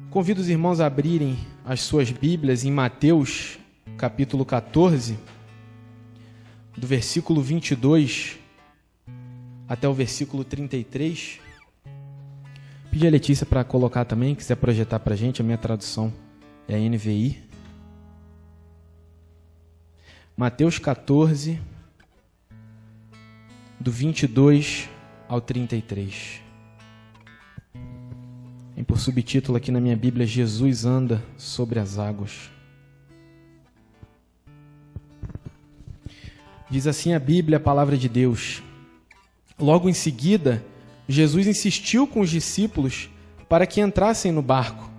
Convido os irmãos a abrirem as suas Bíblias em Mateus, capítulo 14, do versículo 22 até o versículo 33. Pedi a Letícia para colocar também, quiser projetar para a gente, a minha tradução é a NVI. Mateus 14, do 22 ao 33. Tem por subtítulo aqui na minha Bíblia, Jesus anda sobre as águas. Diz assim a Bíblia, a palavra de Deus. Logo em seguida, Jesus insistiu com os discípulos para que entrassem no barco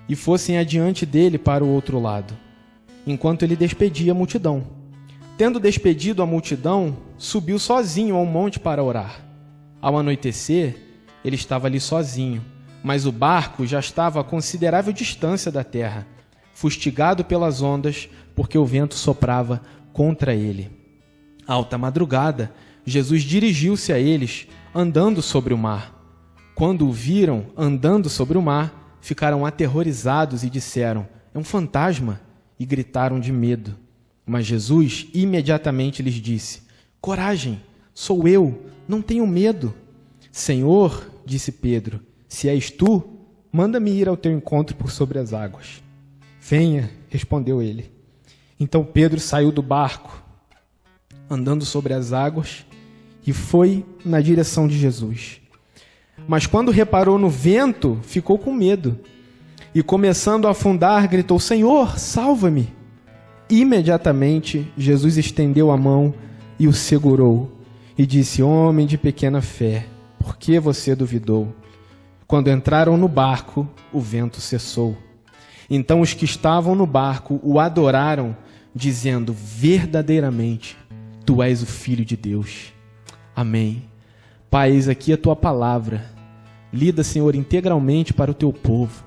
e fossem adiante dele para o outro lado, enquanto ele despedia a multidão. Tendo despedido a multidão, subiu sozinho ao monte para orar. Ao anoitecer, ele estava ali sozinho, mas o barco já estava a considerável distância da terra, fustigado pelas ondas, porque o vento soprava contra ele. À alta madrugada, Jesus dirigiu-se a eles, andando sobre o mar. Quando o viram andando sobre o mar, ficaram aterrorizados e disseram: "É um fantasma!" e gritaram de medo. Mas Jesus imediatamente lhes disse: "Coragem, sou eu, não tenham medo." "Senhor", disse Pedro, "se és tu, manda-me ir ao teu encontro por sobre as águas." "Venha", respondeu ele. Então Pedro saiu do barco, andando sobre as águas, e foi na direção de Jesus. Mas quando reparou no vento, ficou com medo, e começando a afundar, gritou: "Senhor, salva-me!" Imediatamente, Jesus estendeu a mão e o segurou, e disse: "Homem de pequena fé, por que você duvidou?" Quando entraram no barco, o vento cessou. Então os que estavam no barco o adoraram, dizendo: "Verdadeiramente, tu és o Filho de Deus." Amém. Pai, eis aqui a tua palavra. Lida, Senhor, integralmente para o teu povo.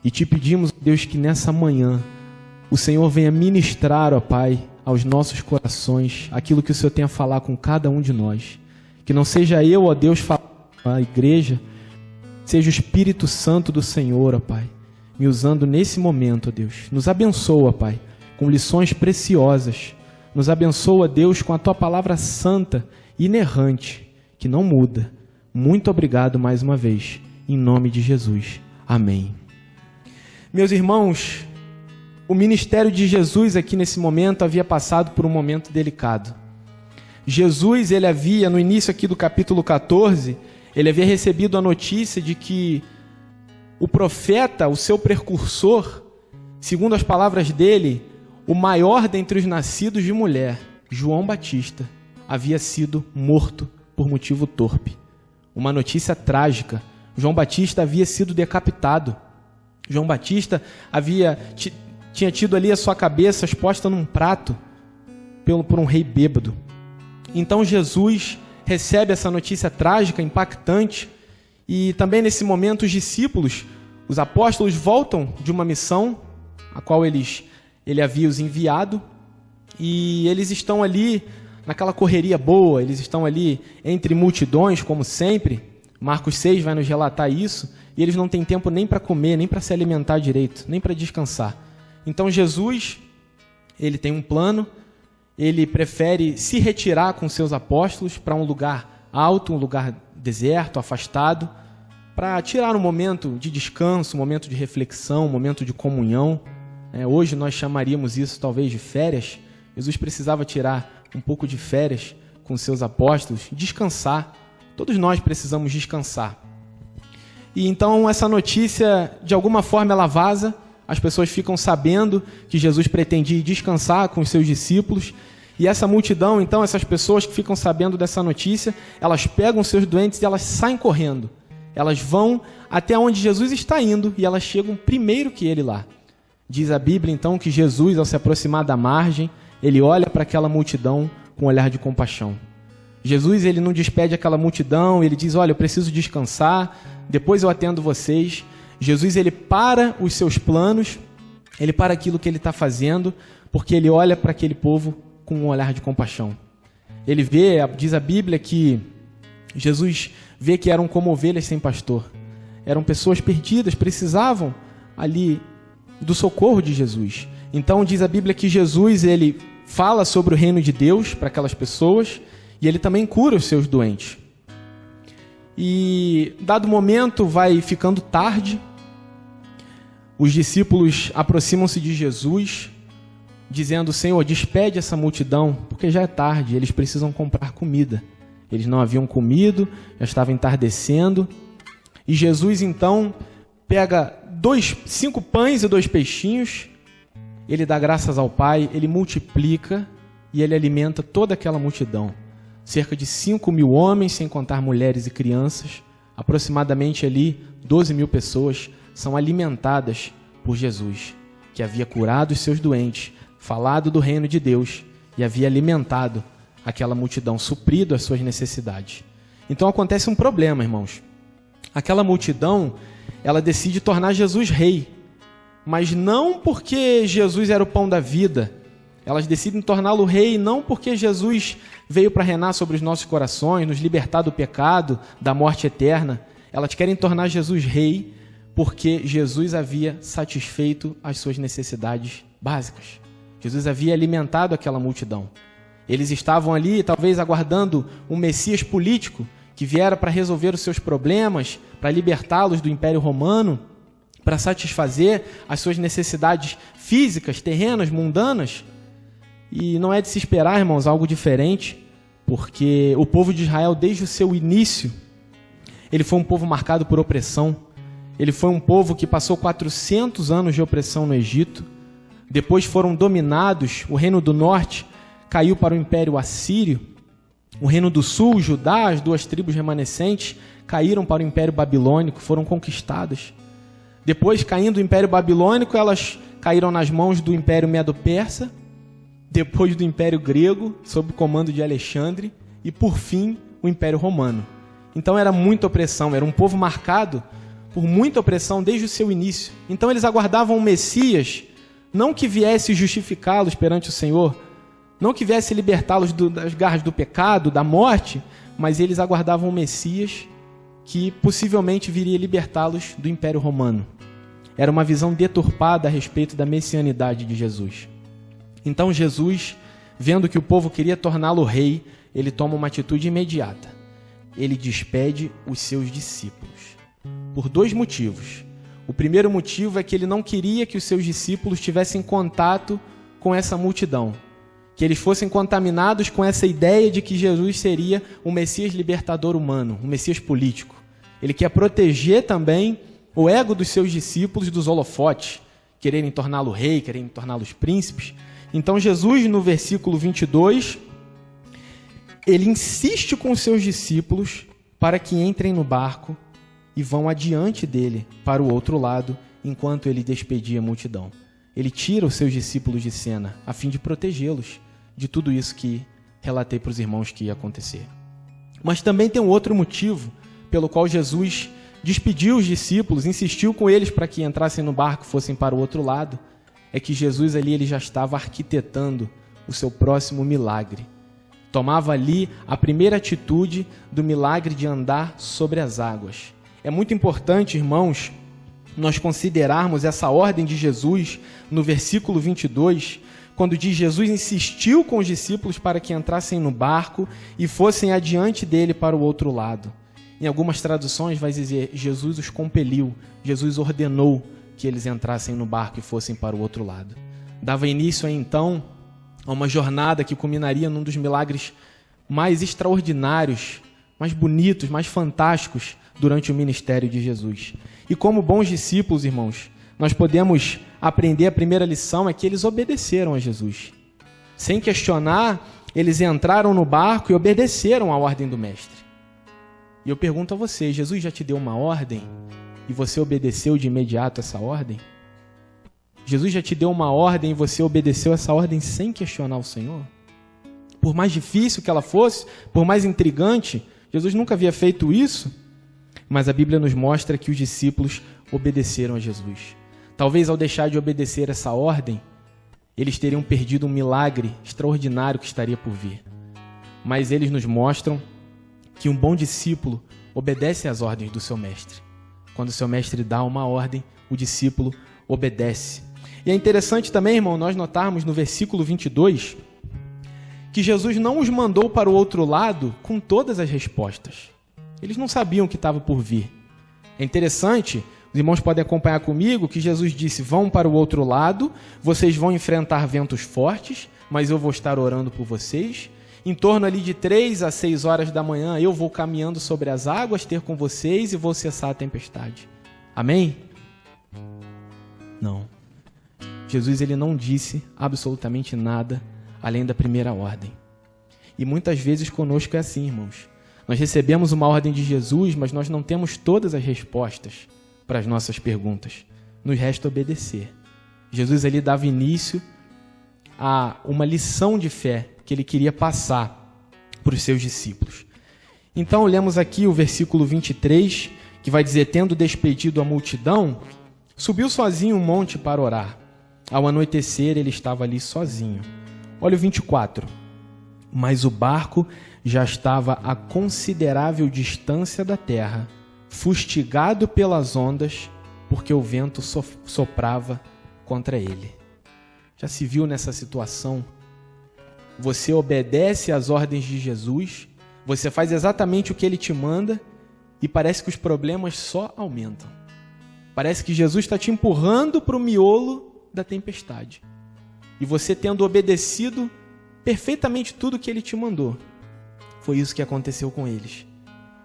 E te pedimos, Deus, que nessa manhã o Senhor venha ministrar, ó Pai, aos nossos corações aquilo que o Senhor tem a falar com cada um de nós. Que não seja eu, ó Deus, falar à igreja, seja o Espírito Santo do Senhor, ó Pai, me usando nesse momento, ó Deus. Nos abençoa, Pai, com lições preciosas. Nos abençoa, Deus, com a tua palavra santa, inerrante, que não muda. Muito obrigado mais uma vez, em nome de Jesus. Amém. Meus irmãos, o ministério de Jesus aqui nesse momento havia passado por um momento delicado. Jesus, ele havia, no início aqui do capítulo 14, ele havia recebido a notícia de que o profeta, o seu precursor, segundo as palavras dele, o maior dentre os nascidos de mulher, João Batista, havia sido morto por motivo torpe. Uma notícia trágica. João Batista havia sido decapitado. João Batista tinha tido ali a sua cabeça exposta num prato por um rei bêbado. Então Jesus recebe essa notícia trágica, impactante, e também nesse momento os discípulos, os apóstolos, voltam de uma missão a qual ele havia os enviado, e eles estão ali naquela correria boa, eles estão ali entre multidões, como sempre. Marcos 6 vai nos relatar isso, e eles não têm tempo nem para comer, nem para se alimentar direito, nem para descansar. Então Jesus, ele tem um plano, ele prefere se retirar com seus apóstolos para um lugar alto, um lugar deserto, afastado, para tirar um momento de descanso, um momento de reflexão, um momento de comunhão. Hoje nós chamaríamos isso talvez de férias. Jesus precisava tirar um pouco de férias com seus apóstolos, descansar. Todos nós precisamos descansar. E então essa notícia, de alguma forma, ela vaza. As pessoas ficam sabendo que Jesus pretendia descansar com os seus discípulos. E essa multidão, então, essas pessoas que ficam sabendo dessa notícia, elas pegam seus doentes e elas saem correndo. Elas vão até onde Jesus está indo e elas chegam primeiro que ele lá. Diz a Bíblia, então, que Jesus, ao se aproximar da margem, ele olha para aquela multidão com um olhar de compaixão. Jesus, ele não despede aquela multidão, ele diz: "Olha, eu preciso descansar, depois eu atendo vocês." Jesus, ele para os seus planos, ele para aquilo que ele está fazendo, porque ele olha para aquele povo com um olhar de compaixão. Ele vê, diz a Bíblia, que Jesus vê que eram como ovelhas sem pastor. Eram pessoas perdidas, precisavam ali do socorro de Jesus. Então diz a Bíblia que Jesus, ele fala sobre o reino de Deus para aquelas pessoas e ele também cura os seus doentes. E dado momento vai ficando tarde, os discípulos aproximam-se de Jesus, dizendo: Senhor, despede essa multidão, porque já é tarde, eles precisam comprar comida. Eles não haviam comido, já estava entardecendo. E Jesus, então, pega 5 pães e 2 peixinhos, ele dá graças ao Pai, ele multiplica e ele alimenta toda aquela multidão. Cerca de 5.000 homens, sem contar mulheres e crianças, aproximadamente ali 12.000 pessoas são alimentadas por Jesus, que havia curado os seus doentes, falado do reino de Deus e havia alimentado aquela multidão, suprido as suas necessidades. Então acontece um problema, irmãos. Aquela multidão, ela decide tornar Jesus rei, mas não porque Jesus era o pão da vida. Elas decidem torná-lo rei não porque Jesus veio para reinar sobre os nossos corações, nos libertar do pecado, da morte eterna. Elas querem tornar Jesus rei porque Jesus havia satisfeito as suas necessidades básicas. Jesus havia alimentado aquela multidão. Eles estavam ali, talvez, aguardando um Messias político que viera para resolver os seus problemas, para libertá-los do Império Romano, para satisfazer as suas necessidades físicas, terrenas, mundanas. E não é de se esperar, irmãos, algo diferente, porque o povo de Israel, desde o seu início, ele foi um povo marcado por opressão. Ele foi um povo que passou 400 anos de opressão no Egito. Depois foram dominados, o reino do norte caiu para o Império Assírio. O reino do sul, Judá, as 2 tribos remanescentes, caíram para o Império Babilônico, foram conquistadas. Depois, caindo o Império Babilônico, elas caíram nas mãos do Império Medo-Persa, depois do Império Grego, sob o comando de Alexandre, e por fim, o Império Romano. Então era muita opressão, era um povo marcado por muita opressão desde o seu início. Então eles aguardavam um Messias, não que viesse justificá-los perante o Senhor, não que viesse libertá-los das garras do pecado, da morte, mas eles aguardavam um Messias que possivelmente viria libertá-los do Império Romano. Era uma visão deturpada a respeito da messianidade de Jesus. Então Jesus, vendo que o povo queria torná-lo rei, ele toma uma atitude imediata. Ele despede os seus discípulos. Por 2 motivos. O primeiro motivo é que ele não queria que os seus discípulos tivessem contato com essa multidão, que eles fossem contaminados com essa ideia de que Jesus seria um Messias libertador humano, um Messias político. Ele quer proteger também o ego dos seus discípulos dos holofotes, quererem torná-lo rei, quererem torná-los príncipes. Então Jesus, no versículo 22, ele insiste com os seus discípulos para que entrem no barco e vão adiante dele para o outro lado, enquanto ele despedia a multidão. Ele tira os seus discípulos de cena, a fim de protegê-los de tudo isso que relatei para os irmãos que ia acontecer. Mas também tem um outro motivo pelo qual Jesus despediu os discípulos, insistiu com eles para que entrassem no barco e fossem para o outro lado. É que Jesus ali ele já estava arquitetando o seu próximo milagre. Tomava ali a primeira atitude do milagre de andar sobre as águas. É muito importante, irmãos, nós considerarmos essa ordem de Jesus no versículo 22, quando diz: Jesus insistiu com os discípulos para que entrassem no barco e fossem adiante dele para o outro lado. Em algumas traduções vai dizer: Jesus os compeliu, Jesus ordenou que eles entrassem no barco e fossem para o outro lado. Dava início aí, então, a uma jornada que culminaria num dos milagres mais extraordinários, mais bonitos, mais fantásticos durante o ministério de Jesus. E como bons discípulos, irmãos, nós podemos aprender a primeira lição é que eles obedeceram a Jesus. Sem questionar, eles entraram no barco e obedeceram à ordem do Mestre. E eu pergunto a você, Jesus já te deu uma ordem e você obedeceu de imediato essa ordem? Jesus já te deu uma ordem e você obedeceu essa ordem sem questionar o Senhor? Por mais difícil que ela fosse, por mais intrigante, Jesus nunca havia feito isso, mas a Bíblia nos mostra que os discípulos obedeceram a Jesus. Talvez ao deixar de obedecer essa ordem, eles teriam perdido um milagre extraordinário que estaria por vir. Mas eles nos mostram que um bom discípulo obedece às ordens do seu mestre. Quando seu mestre dá uma ordem, o discípulo obedece. E é interessante também, irmão, nós notarmos no versículo 22 que Jesus não os mandou para o outro lado com todas as respostas. Eles não sabiam o que estava por vir. É interessante, os irmãos podem acompanhar comigo, que Jesus disse: vão para o outro lado, vocês vão enfrentar ventos fortes, mas eu vou estar orando por vocês. Em torno ali de 3 a 6 horas da manhã, eu vou caminhando sobre as águas, ter com vocês e vou cessar a tempestade. Amém? Não. Jesus ele não disse absolutamente nada além da primeira ordem. E muitas vezes conosco é assim, irmãos. Nós recebemos uma ordem de Jesus, mas nós não temos todas as respostas para as nossas perguntas. Nos resta obedecer. Jesus ali dava início a uma lição de fé que ele queria passar para os seus discípulos. Então, lemos aqui o versículo 23, que vai dizer: tendo despedido a multidão, subiu sozinho um monte para orar. Ao anoitecer, ele estava ali sozinho. Olha o 24. Mas o barco já estava a considerável distância da terra, fustigado pelas ondas, porque o vento soprava contra ele. Já se viu nessa situação? Você obedece às ordens de Jesus, você faz exatamente o que ele te manda e parece que os problemas só aumentam. Parece que Jesus está te empurrando para o miolo da tempestade. E você tendo obedecido perfeitamente tudo que ele te mandou. Foi isso que aconteceu com eles.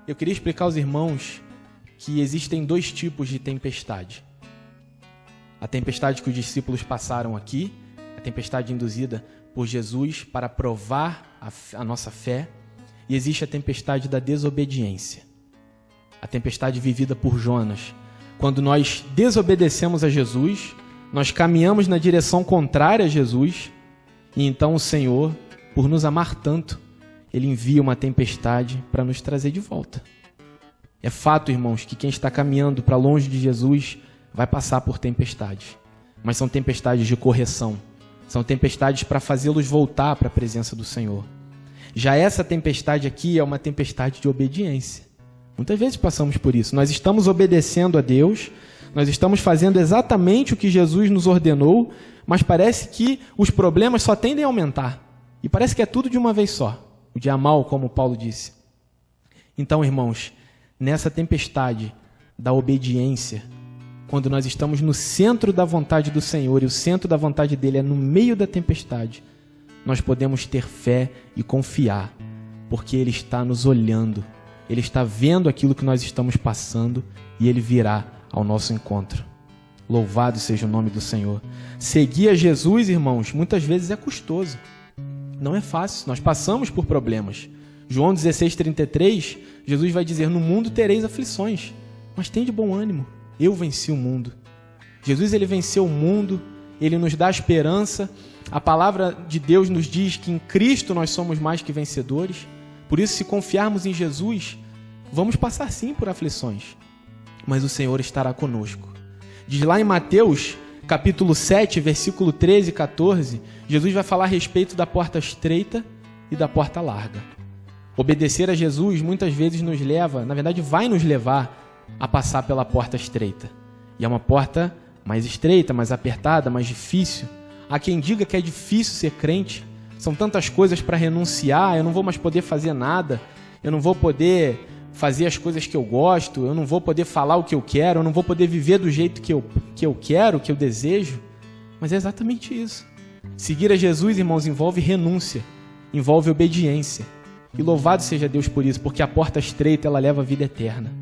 Eu queria explicar aos irmãos que existem 2 tipos de tempestade. A tempestade que os discípulos passaram aqui, a tempestade induzida por Jesus para provar a nossa fé, e existe a tempestade da desobediência. A tempestade vivida por Jonas. Quando nós desobedecemos a Jesus, nós caminhamos na direção contrária a Jesus, e então o Senhor, por nos amar tanto, Ele envia uma tempestade para nos trazer de volta. É fato, irmãos, que quem está caminhando para longe de Jesus vai passar por tempestades. Mas são tempestades de correção. São tempestades para fazê-los voltar para a presença do Senhor. Já essa tempestade aqui é uma tempestade de obediência. Muitas vezes passamos por isso. Nós estamos obedecendo a Deus, nós estamos fazendo exatamente o que Jesus nos ordenou, mas parece que os problemas só tendem a aumentar. E parece que é tudo de uma vez só. O dia mal, como Paulo disse. Então, irmãos, nessa tempestade da obediência, quando nós estamos no centro da vontade do Senhor e o centro da vontade dele é no meio da tempestade, nós podemos ter fé e confiar, porque Ele está nos olhando, Ele está vendo aquilo que nós estamos passando e Ele virá ao nosso encontro. Louvado seja o nome do Senhor. Seguir a Jesus, irmãos, muitas vezes é custoso. Não é fácil, nós passamos por problemas. João 16:33, Jesus vai dizer: no mundo tereis aflições, mas tem de bom ânimo, eu venci o mundo. Jesus, ele venceu o mundo, ele nos dá esperança. A palavra de Deus nos diz que em Cristo nós somos mais que vencedores. Por isso, se confiarmos em Jesus, vamos passar sim por aflições, mas o Senhor estará conosco. Diz lá em Mateus, capítulo 7, versículo 13 e 14, Jesus vai falar a respeito da porta estreita e da porta larga. Obedecer a Jesus muitas vezes nos leva, na verdade vai nos levar a passar pela porta estreita. E é uma porta mais estreita, mais apertada, mais difícil. Há quem diga que é difícil ser crente, são tantas coisas para renunciar, eu não vou mais poder fazer nada, eu não vou poder fazer as coisas que eu gosto, eu não vou poder falar o que eu quero, eu não vou poder viver do jeito que eu quero, que eu desejo. Mas é exatamente isso. Seguir a Jesus, irmãos, envolve renúncia, envolve obediência. E louvado seja Deus por isso, porque a porta estreita, ela leva à vida eterna.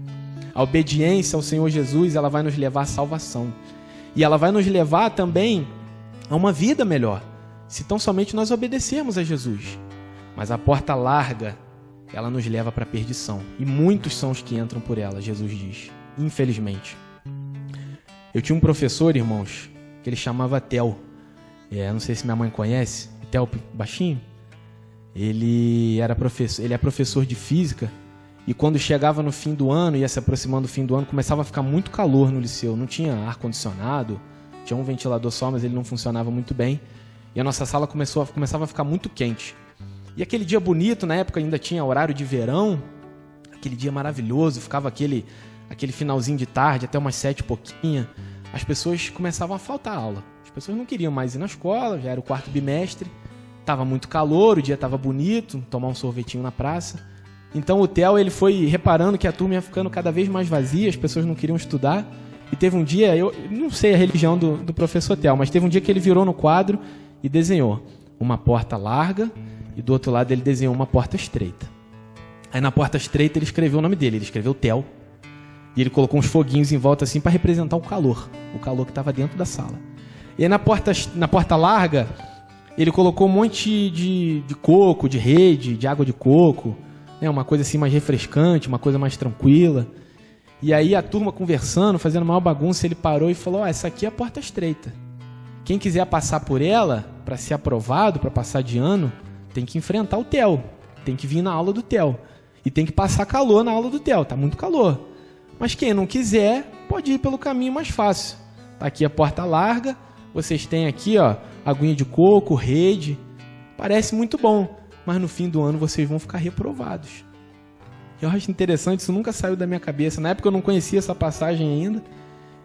A obediência ao Senhor Jesus, ela vai nos levar à salvação. E ela vai nos levar também a uma vida melhor, se tão somente nós obedecermos a Jesus. Mas a porta larga, ela nos leva para a perdição. E muitos são os que entram por ela, Jesus diz. Infelizmente. Eu tinha um professor, irmãos, que ele chamava Theo. Não sei se minha mãe conhece. Theo baixinho. Ele é professor de física. E quando chegava no fim do ano, ia se aproximando do fim do ano, começava a ficar muito calor no liceu. Não tinha ar-condicionado, tinha um ventilador só, mas ele não funcionava muito bem. E a nossa sala começava a ficar muito quente. E aquele dia bonito, na época ainda tinha horário de verão, aquele dia maravilhoso, ficava aquele finalzinho de tarde, até umas 7 e pouquinho, as pessoas começavam a faltar aula. As pessoas não queriam mais ir na escola, já era o 4º bimestre, estava muito calor, o dia estava bonito, tomar um sorvetinho na praça. Então o Theo, ele foi reparando que a turma ia ficando cada vez mais vazia, as pessoas não queriam estudar. E teve um dia, eu não sei a religião do professor Theo, mas teve um dia que ele virou no quadro e desenhou uma porta larga e do outro lado ele desenhou uma porta estreita. Aí na porta estreita ele escreveu o nome dele, ele escreveu Theo. E ele colocou uns foguinhos em volta assim para representar o calor que estava dentro da sala. E aí na porta larga, ele colocou um monte de coco, de rede, de água de coco, né? Uma coisa assim mais refrescante, uma coisa mais tranquila. E aí a turma conversando, fazendo maior bagunça, ele parou e falou: essa aqui é a porta estreita. Quem quiser passar por ela, para ser aprovado, para passar de ano, tem que enfrentar o Theo, tem que vir na aula do Theo. E tem que passar calor na aula do Theo, tá muito calor. Mas quem não quiser, pode ir pelo caminho mais fácil. Tá aqui a porta larga, vocês têm aqui, ó, aguinha de coco, rede. Parece muito bom, mas no fim do ano vocês vão ficar reprovados. Eu acho interessante, isso nunca saiu da minha cabeça. Na época eu não conhecia essa passagem ainda.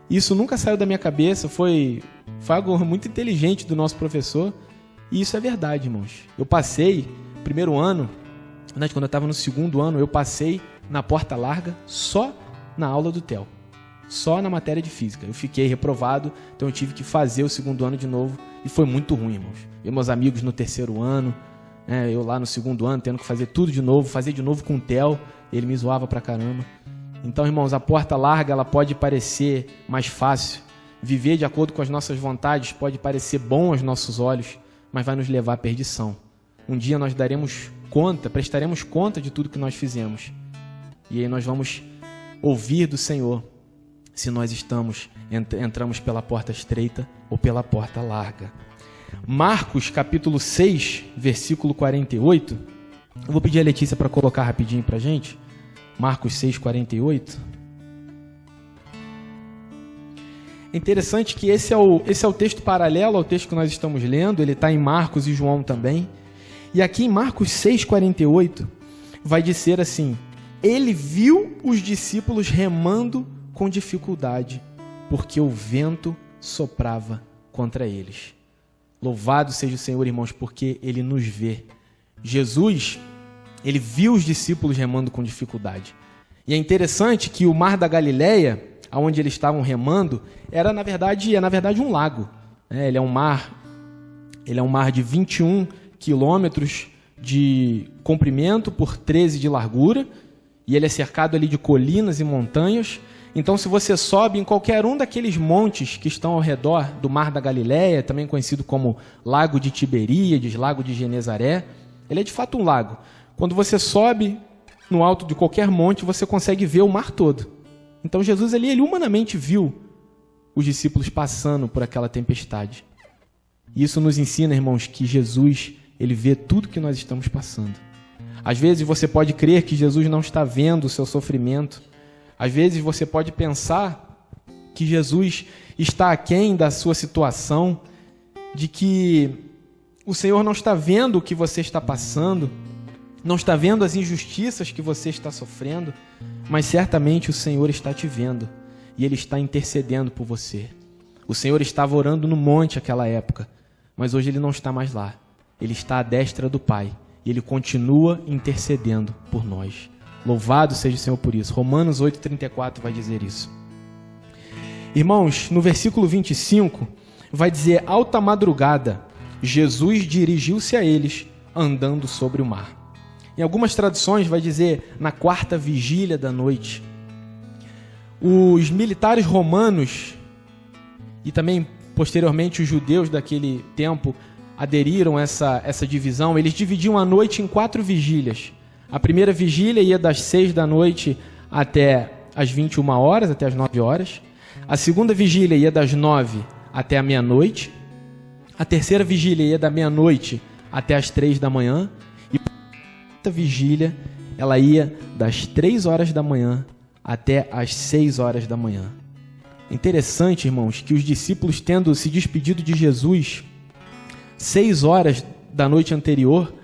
Isso nunca saiu da minha cabeça, foi algo muito inteligente do nosso professor. E isso é verdade, irmãos. Eu passei, primeiro ano, quando eu estava no 2º ano, eu passei na porta larga só na aula do Theo, só na matéria de física. Eu fiquei reprovado, então eu tive que fazer o 2º ano de novo e foi muito ruim, irmãos. Eu, meus amigos no 3º ano, eu lá no 2º ano tendo que fazer tudo de novo, fazer de novo com o Theo, ele me zoava pra caramba. Então, irmãos, a porta larga ela pode parecer mais fácil, viver de acordo com as nossas vontades pode parecer bom aos nossos olhos, mas vai nos levar à perdição. Um dia nós prestaremos conta de tudo que nós fizemos. E aí nós vamos ouvir do Senhor se nós entramos pela porta estreita ou pela porta larga. Marcos capítulo 6, versículo 48. Eu vou pedir a Letícia para colocar rapidinho para a gente. Marcos 6, 48. É interessante que esse é o texto paralelo ao texto que nós estamos lendo. Ele está em Marcos e João também. E aqui em Marcos 6, 48, vai dizer assim: ele viu os discípulos remando com dificuldade, porque o vento soprava contra eles. Louvado seja o Senhor, irmãos, porque Ele nos vê. Jesus, Ele viu os discípulos remando com dificuldade. E é interessante que o mar da Galileia, onde eles estavam remando, é na verdade um lago. Ele é um mar de 21 quilômetros de comprimento por 13 de largura, e ele é cercado ali de colinas e montanhas. Então, se você sobe em qualquer um daqueles montes que estão ao redor do Mar da Galileia, também conhecido como Lago de Tiberíades, Lago de Genezaré, ele é de fato um lago. Quando você sobe no alto de qualquer monte, você consegue ver o mar todo. Então, Jesus ali, ele humanamente viu os discípulos passando por aquela tempestade. E isso nos ensina, irmãos, que Jesus, ele vê tudo que nós estamos passando. Às vezes você pode crer que Jesus não está vendo o seu sofrimento. Às vezes você pode pensar que Jesus está aquém da sua situação, de que o Senhor não está vendo o que você está passando, não está vendo as injustiças que você está sofrendo, mas certamente o Senhor está te vendo e Ele está intercedendo por você. O Senhor estava orando no monte naquela época, mas hoje Ele não está mais lá. Ele está à destra do Pai e Ele continua intercedendo por nós. Louvado seja o Senhor por isso. Romanos 8,34 vai dizer isso. Irmãos, no versículo 25, vai dizer: alta madrugada, Jesus dirigiu-se a eles, andando sobre o mar. Em algumas traduções vai dizer, na 4ª vigília da noite. Os militares romanos, e também posteriormente os judeus daquele tempo, aderiram a essa divisão. Eles dividiam a noite em 4 vigílias. A primeira vigília ia das 6 da noite até as 21 horas, até as 9 horas. A segunda vigília ia das 9 até a meia-noite. A terceira vigília ia da meia-noite até as 3 da manhã. E a quarta vigília, ela ia das 3 horas da manhã até as 6 horas da manhã. Interessante, irmãos, que os discípulos, tendo se despedido de Jesus 6 horas da noite anterior,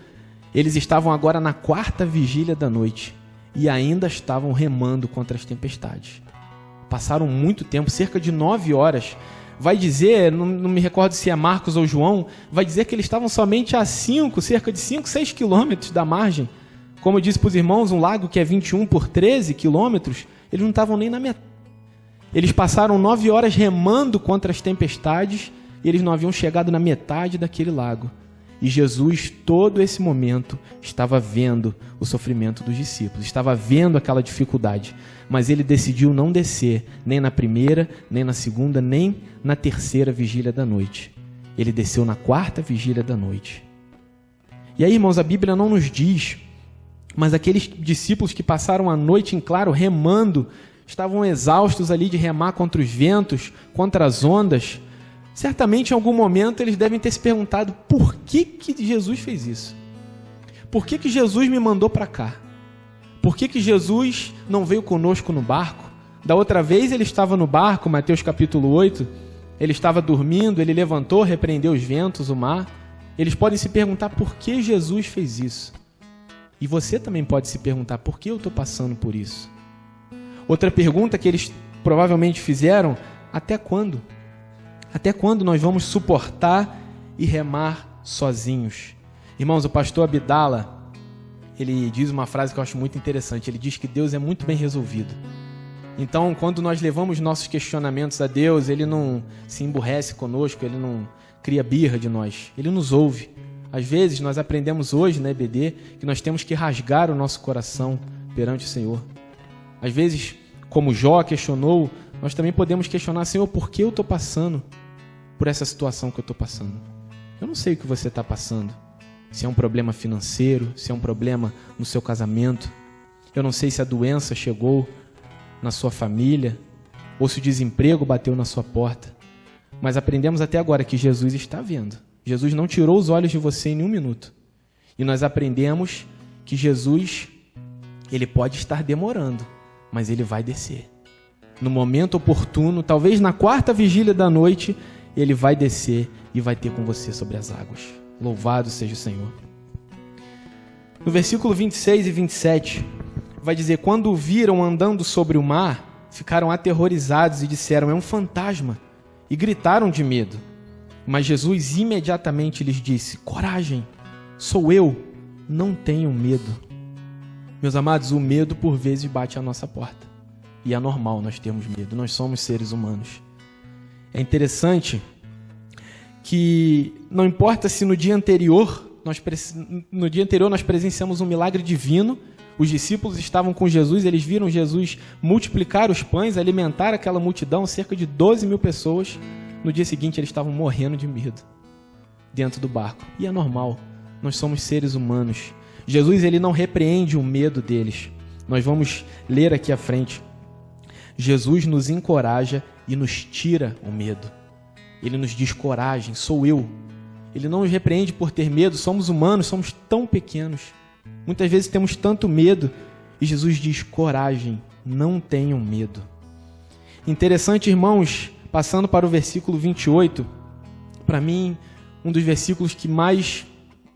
eles estavam agora na 4ª vigília da noite e ainda estavam remando contra as tempestades. Passaram muito tempo, cerca de 9 horas. Vai dizer, não me recordo se é Marcos ou João, vai dizer que eles estavam somente a cerca de 5, 6 quilômetros da margem. Como eu disse para os irmãos, um lago que é 21 por 13 quilômetros, eles não estavam nem na metade. Eles passaram 9 horas remando contra as tempestades e eles não haviam chegado na metade daquele lago. E Jesus, todo esse momento, estava vendo o sofrimento dos discípulos, estava vendo aquela dificuldade, mas ele decidiu não descer, nem na primeira, nem na segunda, nem na terceira vigília da noite. Ele desceu na quarta vigília da noite. E aí, irmãos, a Bíblia não nos diz, mas aqueles discípulos que passaram a noite em claro remando, estavam exaustos ali de remar contra os ventos, contra as ondas. Certamente, em algum momento, eles devem ter se perguntado por que Jesus fez isso? Por que Jesus me mandou para cá? Por que Jesus não veio conosco no barco? Da outra vez ele estava no barco, Mateus capítulo 8, ele estava dormindo, ele levantou, repreendeu os ventos, o mar. Eles podem se perguntar por que Jesus fez isso. E você também pode se perguntar por que eu estou passando por isso. Outra pergunta que eles provavelmente fizeram, até quando? Até quando nós vamos suportar e remar sozinhos? Irmãos, o pastor Abdala, ele diz uma frase que eu acho muito interessante. Ele diz que Deus é muito bem resolvido. Então, quando nós levamos nossos questionamentos a Deus, Ele não se emburrece conosco, Ele não cria birra de nós. Ele nos ouve. Às vezes, nós aprendemos hoje na EBD que nós temos que rasgar o nosso coração perante o Senhor. Às vezes, como Jó questionou, nós também podemos questionar, Senhor, por que eu estou passando por essa situação que eu estou passando? Eu não sei o que você está passando. Se é um problema financeiro, se é um problema no seu casamento. Eu não sei se a doença chegou na sua família ou se o desemprego bateu na sua porta. Mas aprendemos até agora que Jesus está vendo. Jesus não tirou os olhos de você em nenhum minuto. E nós aprendemos que Jesus, ele pode estar demorando, mas ele vai descer. No momento oportuno, talvez na quarta vigília da noite, ele vai descer e vai ter com você sobre as águas. Louvado seja o Senhor. No versículo 26 e 27, vai dizer, quando o viram andando sobre o mar, ficaram aterrorizados e disseram, é um fantasma, e gritaram de medo. Mas Jesus imediatamente lhes disse, coragem, sou eu, não tenham medo. Meus amados, o medo por vezes bate à nossa porta. E é normal nós termos medo, nós somos seres humanos. É interessante que não importa se no dia anterior nós presenciamos um milagre divino, os discípulos estavam com Jesus, eles viram Jesus multiplicar os pães, alimentar aquela multidão, cerca de 12 mil pessoas. No dia seguinte eles estavam morrendo de medo dentro do barco. E é normal, nós somos seres humanos. Jesus, ele não repreende o medo deles. Nós vamos ler aqui à frente. Jesus nos encoraja e nos tira o medo. Ele nos diz coragem, sou eu. Ele não nos repreende por ter medo, somos humanos, somos tão pequenos. Muitas vezes temos tanto medo e Jesus diz coragem, não tenham medo. Interessante, irmãos, passando para o versículo 28, para mim, um dos versículos que mais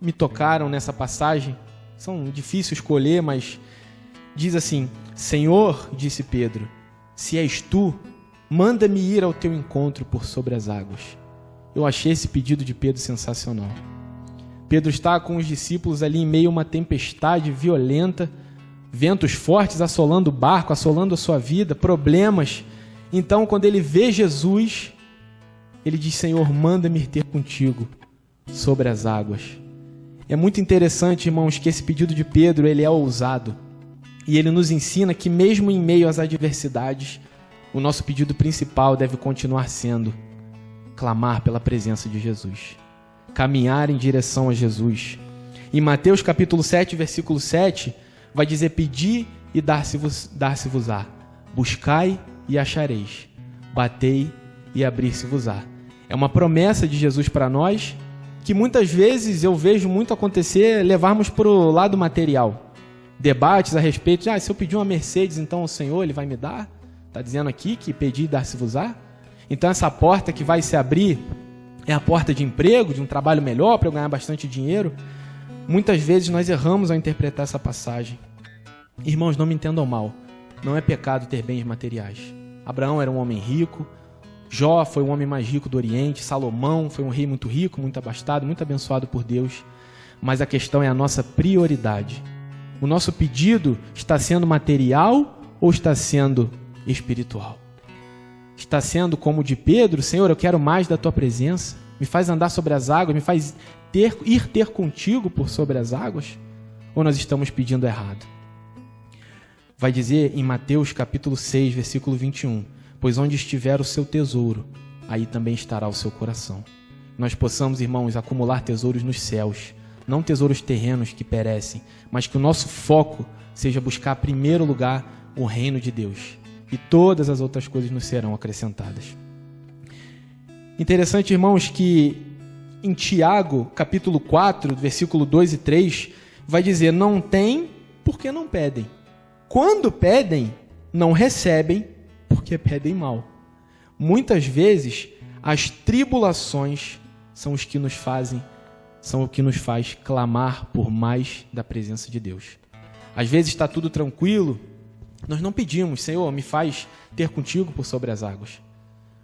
me tocaram nessa passagem, são difíceis escolher, mas diz assim, Senhor, disse Pedro, se és tu, manda-me ir ao teu encontro por sobre as águas. Eu achei esse pedido de Pedro sensacional. Pedro está com os discípulos ali em meio a uma tempestade violenta, ventos fortes assolando o barco, assolando a sua vida, problemas. Então, quando ele vê Jesus, ele diz, Senhor, manda-me ter contigo sobre as águas. É muito interessante, irmãos, que esse pedido de Pedro, ele é ousado. E ele nos ensina que mesmo em meio às adversidades, o nosso pedido principal deve continuar sendo clamar pela presença de Jesus. Caminhar em direção a Jesus. Em Mateus capítulo 7, versículo 7, vai dizer, pedi e dar-se-vos-á. Buscai e achareis. Batei e abrir-se-vos-á. É uma promessa de Jesus para nós, que muitas vezes eu vejo muito acontecer, levarmos para o lado material. Debates a respeito de, se eu pedir uma Mercedes, então o Senhor, Ele vai me dar? Está dizendo aqui que pedi e dar-se-vos-á? Então essa porta que vai se abrir é a porta de emprego, de um trabalho melhor, para eu ganhar bastante dinheiro. Muitas vezes nós erramos ao interpretar essa passagem. Irmãos, não me entendam mal. Não é pecado ter bens materiais. Abraão era um homem rico, Jó foi o homem mais rico do Oriente, Salomão foi um rei muito rico, muito abastado, muito abençoado por Deus. Mas a questão é a nossa prioridade. O nosso pedido está sendo material ou está sendo espiritual? Está sendo como o de Pedro: Senhor, eu quero mais da tua presença, me faz andar sobre as águas, me faz ir ter contigo por sobre as águas? Ou nós estamos pedindo errado? Vai dizer em Mateus capítulo 6, versículo 21, pois onde estiver o seu tesouro, aí também estará o seu coração. Nós possamos, irmãos, acumular tesouros nos céus, não tesouros terrenos que perecem, mas que o nosso foco seja buscar em primeiro lugar o reino de Deus, e todas as outras coisas nos serão acrescentadas. Interessante, irmãos, que em Tiago, capítulo 4, versículo 2 e 3, vai dizer: não tem porque não pedem. Quando pedem, não recebem porque pedem mal. Muitas vezes, as tribulações são o que nos faz clamar por mais da presença de Deus. Às vezes está tudo tranquilo, nós não pedimos: Senhor, me faz ter contigo por sobre as águas.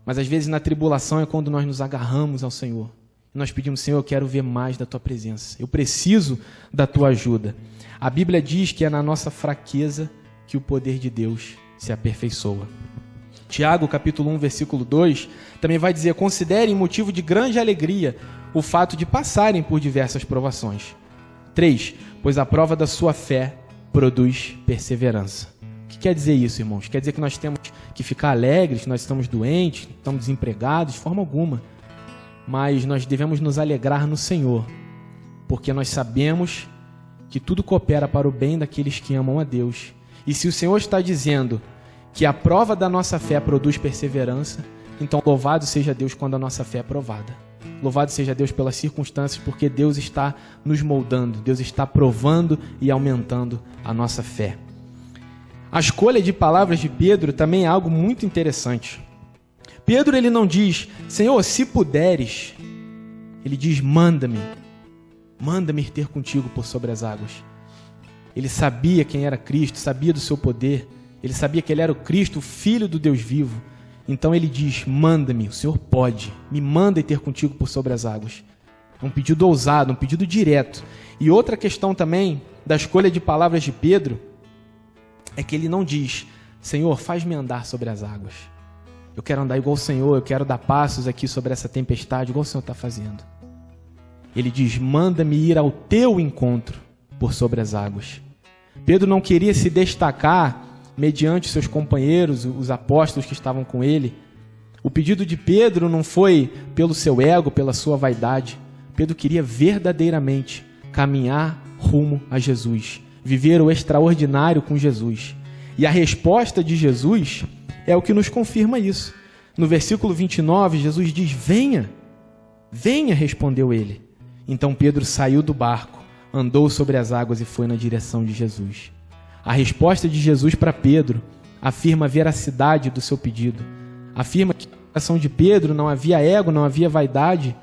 Mas às vezes na tribulação é quando nós nos agarramos ao Senhor. Nós pedimos: Senhor, eu quero ver mais da tua presença, eu preciso da tua ajuda. A Bíblia diz que é na nossa fraqueza que o poder de Deus se aperfeiçoa. Tiago, capítulo 1, versículo 2, também vai dizer: considerem motivo de grande alegria o fato de passarem por diversas provações. 3, pois a prova da sua fé produz perseverança. O que quer dizer isso, irmãos? Quer dizer que nós temos que ficar alegres, que nós estamos doentes, estamos desempregados? De forma alguma. Mas nós devemos nos alegrar no Senhor, porque nós sabemos que tudo coopera para o bem daqueles que amam a Deus. E se o Senhor está dizendo que a prova da nossa fé produz perseverança, então louvado seja Deus quando a nossa fé é provada. Louvado seja Deus pelas circunstâncias, porque Deus está nos moldando, Deus está provando e aumentando a nossa fé. A escolha de palavras de Pedro também é algo muito interessante. Pedro, ele não diz: Senhor, se puderes. Ele diz: manda-me ir ter contigo por sobre as águas. Ele sabia quem era Cristo, sabia do seu poder, ele sabia que ele era o Cristo, o Filho do Deus vivo. Então ele diz: manda-me, o Senhor pode, me manda ir ter contigo por sobre as águas. É um pedido ousado, um pedido direto. E outra questão também da escolha de palavras de Pedro é que ele não diz: Senhor, faz-me andar sobre as águas. Eu quero andar igual o Senhor, eu quero dar passos aqui sobre essa tempestade, igual o Senhor está fazendo. Ele diz: manda-me ir ao teu encontro por sobre as águas. Pedro não queria se destacar mediante seus companheiros, os apóstolos que estavam com ele. O pedido de Pedro não foi pelo seu ego, pela sua vaidade. Pedro queria verdadeiramente caminhar rumo a Jesus, viver o extraordinário com Jesus. E a resposta de Jesus é o que nos confirma isso. No versículo 29, Jesus diz: venha, venha, respondeu ele. Então Pedro saiu do barco, andou sobre as águas e foi na direção de Jesus. A resposta de Jesus para Pedro afirma a veracidade do seu pedido. Afirma que no coração de Pedro não havia ego, não havia vaidade.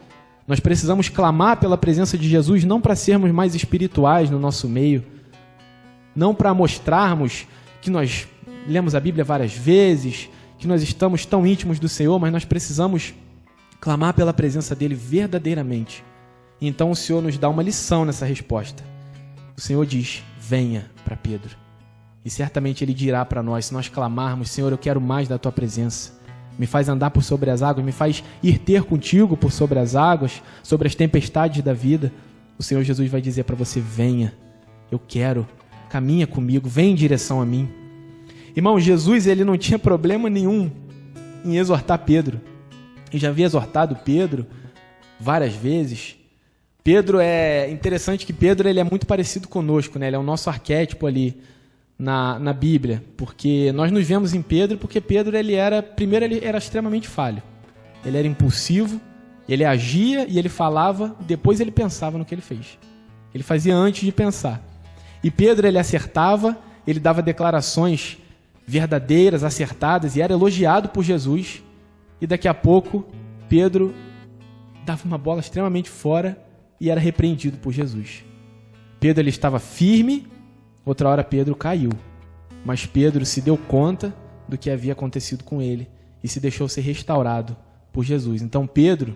Nós precisamos clamar pela presença de Jesus não para sermos mais espirituais no nosso meio, não para mostrarmos que nós lemos a Bíblia várias vezes, que nós estamos tão íntimos do Senhor, mas nós precisamos clamar pela presença dele verdadeiramente. E então o Senhor nos dá uma lição nessa resposta. O Senhor diz: venha para Pedro. E certamente ele dirá para nós, se nós clamarmos: Senhor, eu quero mais da tua presença. Me faz andar por sobre as águas, me faz ir ter contigo por sobre as águas, sobre as tempestades da vida. O Senhor Jesus vai dizer para você: venha, eu quero, caminha comigo, vem em direção a mim. Irmão, Jesus, ele não tinha problema nenhum em exortar Pedro. Eu já havia exortado Pedro várias vezes. Pedro, é interessante que Pedro, ele é muito parecido conosco, né? Ele é o nosso arquétipo ali na Bíblia, porque nós nos vemos em Pedro, porque Pedro, primeiro ele era extremamente falho. Ele era impulsivo, ele agia e ele falava, depois ele pensava no que ele fez. Ele fazia antes de pensar. E Pedro, ele acertava, ele dava declarações verdadeiras, acertadas, e era elogiado por Jesus. E daqui a pouco, Pedro dava uma bola extremamente fora e era repreendido por Jesus. Pedro, ele estava firme, outra hora Pedro caiu. Mas Pedro se deu conta do que havia acontecido com ele e se deixou ser restaurado por Jesus. Então Pedro,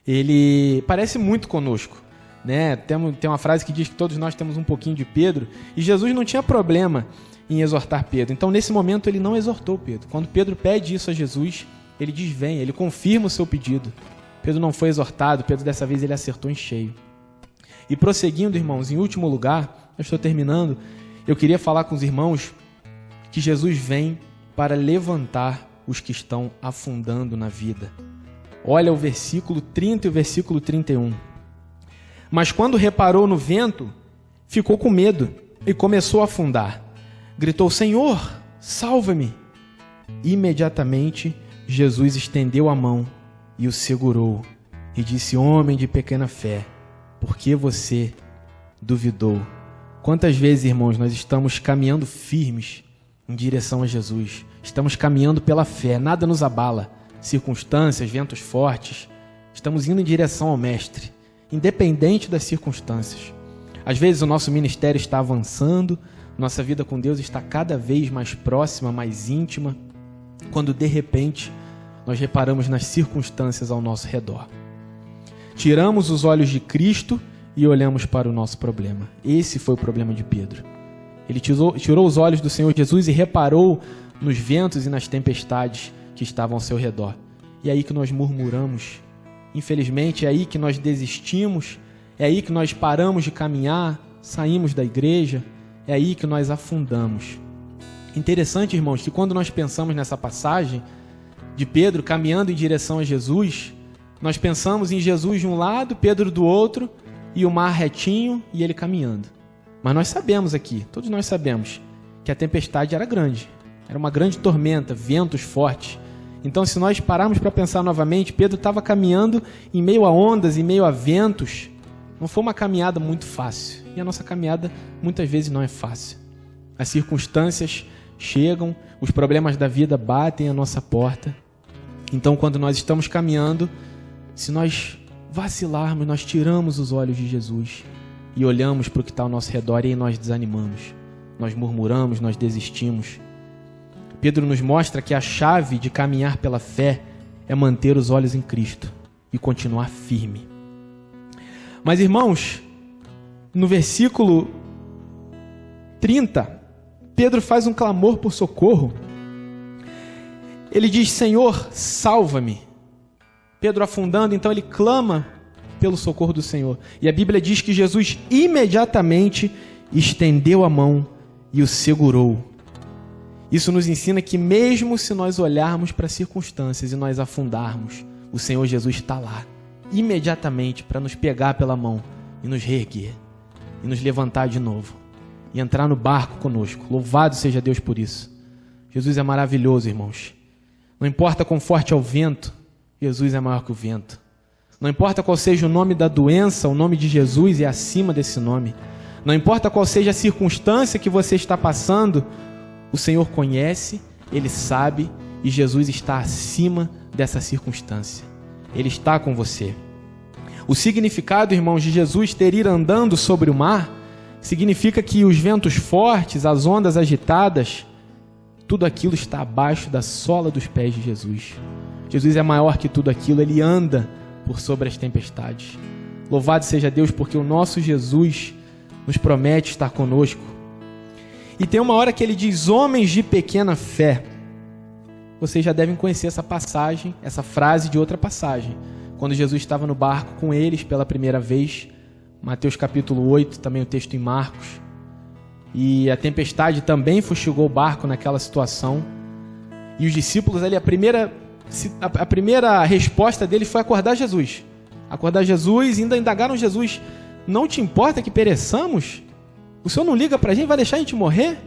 ele parece muito conosco, né? Tem uma frase que diz que todos nós temos um pouquinho de Pedro, e Jesus não tinha problema em exortar Pedro. Então nesse momento ele não exortou Pedro. Quando Pedro pede isso a Jesus, ele diz: vem, ele confirma o seu pedido. Pedro não foi exortado, Pedro dessa vez ele acertou em cheio. E prosseguindo, irmãos, em último lugar, eu estou terminando, eu queria falar com os irmãos que Jesus vem para levantar os que estão afundando na vida. Olha o versículo 30 e o versículo 31. Mas quando reparou no vento, ficou com medo e começou a afundar. Gritou: Senhor, salva-me! Imediatamente, Jesus estendeu a mão e o segurou e disse: homem de pequena fé, por que você duvidou? Quantas vezes, irmãos, nós estamos caminhando firmes em direção a Jesus, estamos caminhando pela fé, nada nos abala, circunstâncias, ventos fortes, estamos indo em direção ao Mestre, independente das circunstâncias. Às vezes o nosso ministério está avançando, nossa vida com Deus está cada vez mais próxima, mais íntima, quando de repente nós reparamos nas circunstâncias ao nosso redor. Tiramos os olhos de Cristo e olhamos para o nosso problema. Esse foi o problema de Pedro. Ele tirou os olhos do Senhor Jesus e reparou nos ventos e nas tempestades que estavam ao seu redor. E é aí que nós murmuramos. Infelizmente, é aí que nós desistimos, é aí que nós paramos de caminhar, saímos da igreja, é aí que nós afundamos. Interessante, irmãos, que quando nós pensamos nessa passagem de Pedro caminhando em direção a Jesus, nós pensamos em Jesus de um lado, Pedro do outro, e o mar retinho e ele caminhando. Mas nós sabemos aqui, todos nós sabemos, que a tempestade era grande. Era uma grande tormenta, ventos fortes. Então, se nós pararmos para pensar novamente, Pedro estava caminhando em meio a ondas, em meio a ventos. Não foi uma caminhada muito fácil. E a nossa caminhada, muitas vezes, não é fácil. As circunstâncias chegam, os problemas da vida batem à nossa porta. Então, quando nós estamos caminhando, se nós vacilarmos, nós tiramos os olhos de Jesus e olhamos para o que está ao nosso redor e aí nós desanimamos. Nós murmuramos, nós desistimos. Pedro nos mostra que a chave de caminhar pela fé é manter os olhos em Cristo e continuar firme. Mas, irmãos, no versículo 30, Pedro faz um clamor por socorro. Ele diz: Senhor, salva-me. Pedro afundando, então ele clama pelo socorro do Senhor. E a Bíblia diz que Jesus imediatamente estendeu a mão e o segurou. Isso nos ensina que mesmo se nós olharmos para as circunstâncias e nós afundarmos, o Senhor Jesus está lá, imediatamente, para nos pegar pela mão e nos reerguer, e nos levantar de novo, e entrar no barco conosco. Louvado seja Deus por isso. Jesus é maravilhoso, irmãos. Não importa quão forte é o vento, Jesus é maior que o vento. Não importa qual seja o nome da doença, o nome de Jesus é acima desse nome. Não importa qual seja a circunstância que você está passando, o Senhor conhece, Ele sabe, e Jesus está acima dessa circunstância. Ele está com você. O significado, irmãos, de Jesus ter ido andando sobre o mar, significa que os ventos fortes, as ondas agitadas, tudo aquilo está abaixo da sola dos pés de Jesus. Jesus é maior que tudo aquilo, Ele anda por sobre as tempestades. Louvado seja Deus, porque o nosso Jesus nos promete estar conosco. E tem uma hora que Ele diz: homens de pequena fé. Vocês já devem conhecer essa passagem, essa frase de outra passagem. Quando Jesus estava no barco com eles pela primeira vez, Mateus capítulo 8, também o texto em Marcos. E a tempestade também fustigou o barco naquela situação. E os discípulos ali, a primeira resposta deles foi acordar Jesus. Acordar Jesus e ainda indagaram Jesus: não te importa que pereçamos? O Senhor não liga para a gente, vai deixar a gente morrer?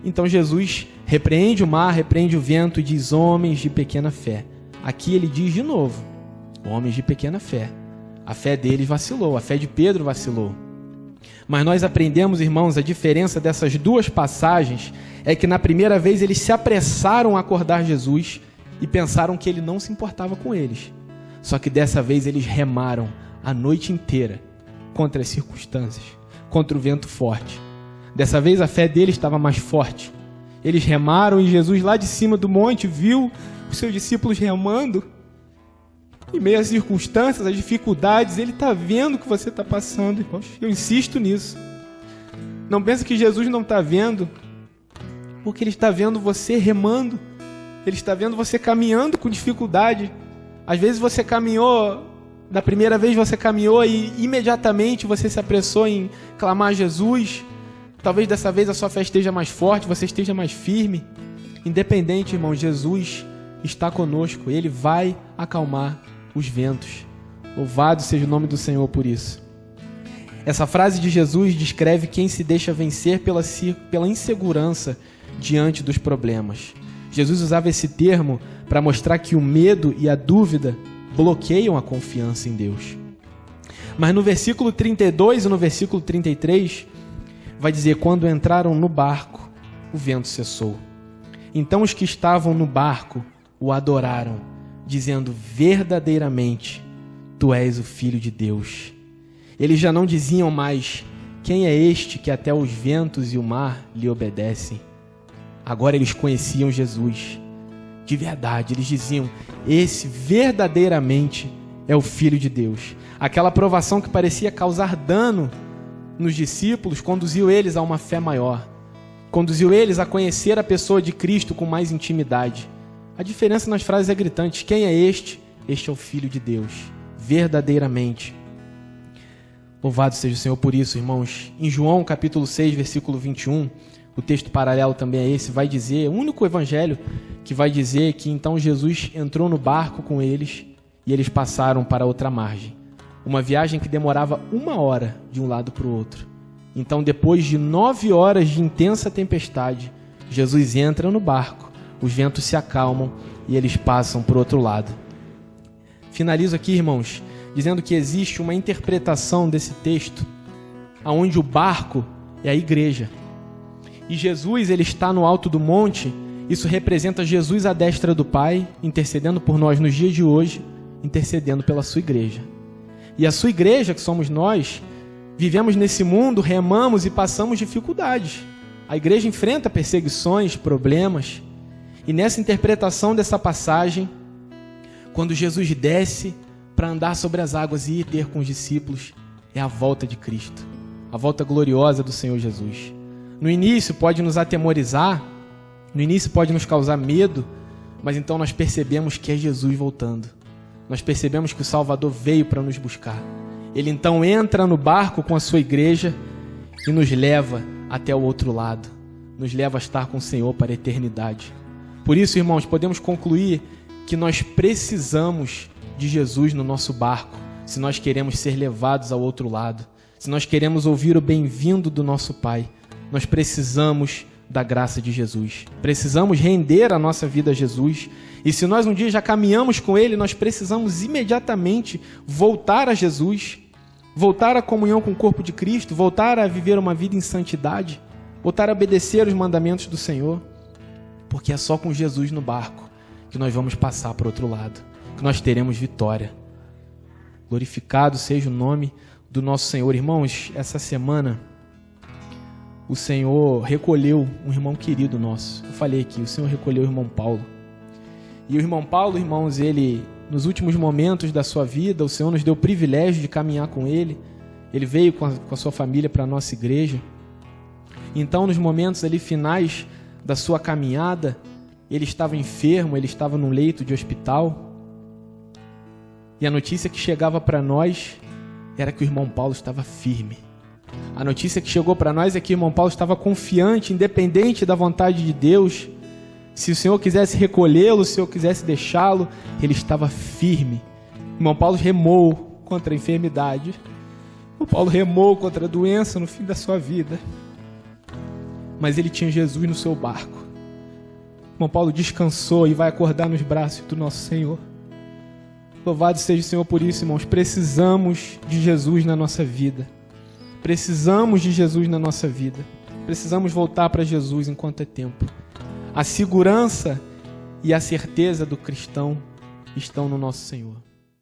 Então Jesus repreende o mar, repreende o vento e diz: homens de pequena fé. Aqui ele diz de novo: homens de pequena fé. A fé deles vacilou, a fé de Pedro vacilou. Mas nós aprendemos, irmãos, a diferença dessas duas passagens é que na primeira vez eles se apressaram a acordar Jesus e pensaram que ele não se importava com eles. Só que dessa vez eles remaram a noite inteira contra as circunstâncias, contra o vento forte. Dessa vez a fé deles estava mais forte. Eles remaram e Jesus lá de cima do monte viu os seus discípulos remando. Em meio às circunstâncias, às dificuldades, Ele está vendo o que você está passando, irmãos. Eu insisto nisso. Não pense que Jesus não está vendo, porque Ele está vendo você remando. Ele está vendo você caminhando com dificuldade. Às vezes você caminhou, da primeira vez você caminhou e imediatamente você se apressou em clamar a Jesus. Talvez dessa vez a sua fé esteja mais forte, você esteja mais firme. Independente, irmão, Jesus está conosco. Ele vai acalmar os ventos. Louvado seja o nome do Senhor por isso. Essa frase de Jesus descreve quem se deixa vencer pela insegurança diante dos problemas. Jesus usava esse termo para mostrar que o medo e a dúvida bloqueiam a confiança em Deus. Mas no versículo 32 e no versículo 33, vai dizer: quando entraram no barco, o vento cessou. Então os que estavam no barco o adoraram, dizendo: verdadeiramente, tu és o Filho de Deus. Eles já não diziam mais: quem é este que até os ventos e o mar lhe obedecem? Agora eles conheciam Jesus. De verdade, eles diziam: esse verdadeiramente é o Filho de Deus. Aquela provação que parecia causar dano nos discípulos conduziu eles a uma fé maior. Conduziu eles a conhecer a pessoa de Cristo com mais intimidade. A diferença nas frases é gritante. Quem é este? Este é o Filho de Deus. Verdadeiramente. Louvado seja o Senhor por isso, irmãos. Em João capítulo 6, versículo 21, o texto paralelo também é esse, vai dizer, o único evangelho que vai dizer que então Jesus entrou no barco com eles e eles passaram para outra margem. Uma viagem que demorava 1 hora de um lado para o outro. Então, depois de 9 horas de intensa tempestade, Jesus entra no barco, os ventos se acalmam e eles passam para o outro lado. Finalizo aqui, irmãos, dizendo que existe uma interpretação desse texto, onde o barco é a igreja. E Jesus, ele está no alto do monte. Isso representa Jesus à destra do Pai, intercedendo por nós nos dias de hoje, intercedendo pela sua igreja. E a sua igreja, que somos nós, vivemos nesse mundo, remamos e passamos dificuldades. A igreja enfrenta perseguições, problemas. E nessa interpretação dessa passagem, quando Jesus desce para andar sobre as águas e ir ter com os discípulos, é a volta de Cristo, a volta gloriosa do Senhor Jesus. No início pode nos atemorizar, no início pode nos causar medo, mas então nós percebemos que é Jesus voltando. Nós percebemos que o Salvador veio para nos buscar. Ele então entra no barco com a sua igreja e nos leva até o outro lado. Nos leva a estar com o Senhor para a eternidade. Por isso, irmãos, podemos concluir que nós precisamos de Jesus no nosso barco, se nós queremos ser levados ao outro lado, se nós queremos ouvir o bem-vindo do nosso Pai. Nós precisamos da graça de Jesus. Precisamos render a nossa vida a Jesus. E se nós um dia já caminhamos com Ele, nós precisamos imediatamente voltar a Jesus, voltar à comunhão com o corpo de Cristo, voltar a viver uma vida em santidade, voltar a obedecer os mandamentos do Senhor, porque é só com Jesus no barco que nós vamos passar para o outro lado, que nós teremos vitória. Glorificado seja o nome do nosso Senhor. Irmãos, essa semana o Senhor recolheu um irmão querido nosso. Eu falei aqui, o Senhor recolheu o irmão Paulo. E o irmão Paulo, irmãos, ele, nos últimos momentos da sua vida, o Senhor nos deu o privilégio de caminhar com ele. Ele veio com a sua família para a nossa igreja. Então, nos momentos ali finais da sua caminhada, ele estava enfermo, ele estava num leito de hospital. E a notícia que chegava para nós era que o irmão Paulo estava firme. A notícia que chegou para nós é que o irmão Paulo estava confiante, independente da vontade de Deus. Se o Senhor quisesse recolhê-lo, se o Senhor quisesse deixá-lo, ele estava firme. O irmão Paulo remou contra a enfermidade. O irmão Paulo remou contra a doença no fim da sua vida. Mas ele tinha Jesus no seu barco. O irmão Paulo descansou e vai acordar nos braços do nosso Senhor. Louvado seja o Senhor por isso, irmãos. Precisamos de Jesus na nossa vida. Precisamos de Jesus na nossa vida. Precisamos voltar para Jesus enquanto é tempo. A segurança e a certeza do cristão estão no nosso Senhor.